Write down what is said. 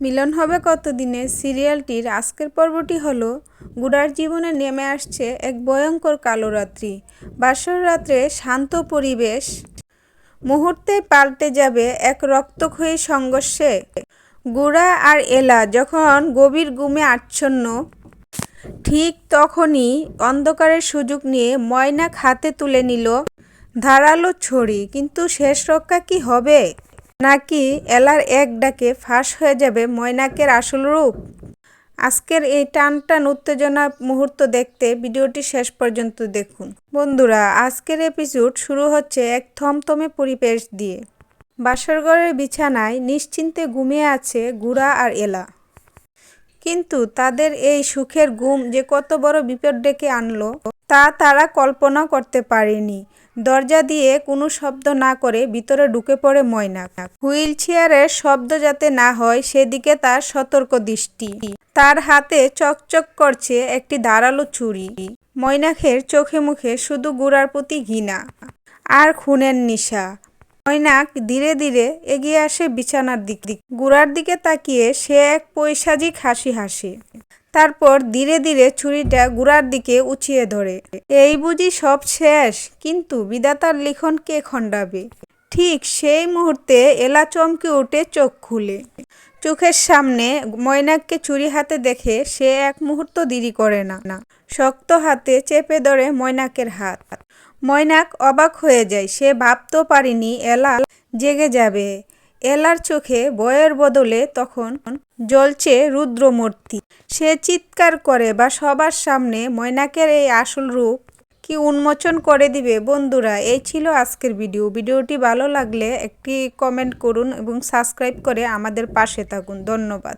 মিলন হবে কতদিনে সিরিয়ালটির আজকের পর্বটি হলো গুড়ার জীবনে নেমে আসছে এক ভয়ঙ্কর কালো রাত্রি। বাসর রাত্রে শান্ত পরিবেশ মুহূর্তে পাল্টে যাবে এক রক্তক্ষয়ী সংঘর্ষে। গুড়া আর এলা যখন গভীর ঘুমে আচ্ছন্ন, ঠিক তখনই অন্ধকারের সুযোগ নিয়ে ময়নাক হাতে তুলে নিল ধারালো ছড়ি। কিন্তু শেষ রক্ষা কি হবে, নাকি এলার এক ডাকে ফাঁস হয়ে যাবে ময়নাকের আসল রূপ? আজকের এই টান টান উত্তেজনা মুহূর্ত দেখতে ভিডিওটি শেষ পর্যন্ত দেখুন। বন্ধুরা, আজকের এপিসোড শুরু হচ্ছে এক থমথমে পরিবেশ দিয়ে। বাসরঘরের বিছানায় নিশ্চিন্তে ঘুমিয়ে আছে গুড়া আর এলা। কিন্তু তাদের এই সুখের ঘুম যে কত বড় বিপদ ডেকে আনলো তা তারা কল্পনা করতে পারেনি। দরজা দিয়ে কোনো শব্দ না করে ভিতরে ঢুকে পড়ে ময়নাক। হুইল চেয়ারের শব্দ যাতে না হয় সেদিকে তার সতর্ক দৃষ্টি। তার হাতে চকচক করছে একটি ধারালো ছুরি। ময়নাকের চোখে মুখে শুধু গুড়ার প্রতি ঘৃণা আর খুনের নেশা। ময়নাক ধীরে ধীরে এগিয়ে আসে বিছানার দিক। গুড়ার দিকে তাকিয়ে সে এক পৈশাচিক হাসি হাসে। তারপর ধীরে ধীরে ছুরিটা গুড়ার দিকে উঁচিয়ে ধরে। এই বুঝি সব শেষ? কিন্তু বিধাতার লিখন কে খণ্ডাবে? ঠিক সেই মুহূর্তে এলা চমকে উঠে চোখ খুলে। চোখের সামনে ময়নাককে ছুরি হাতে দেখে সে এক মুহূর্ত দেরি করে না, শক্ত হাতে চেপে ধরে ময়নাকের হাত। ময়নাক অবাক হয়ে যায়। সে ভাবতেও পারেনি এলা জেগে যাবে। এলার চোখে ভয়ের বদলে তখন জ্বলছে রুদ্রমূর্তি। সে চিৎকার করে বা সবার সামনে ময়নাকের এই আসল রূপ কি উন্মোচন করে দিবে। বন্ধুরা, এই ছিল আজকের ভিডিওটি ভালো লাগলে একটি কমেন্ট করুন এবং সাবস্ক্রাইব করে আমাদের পাশে থাকুন। ধন্যবাদ।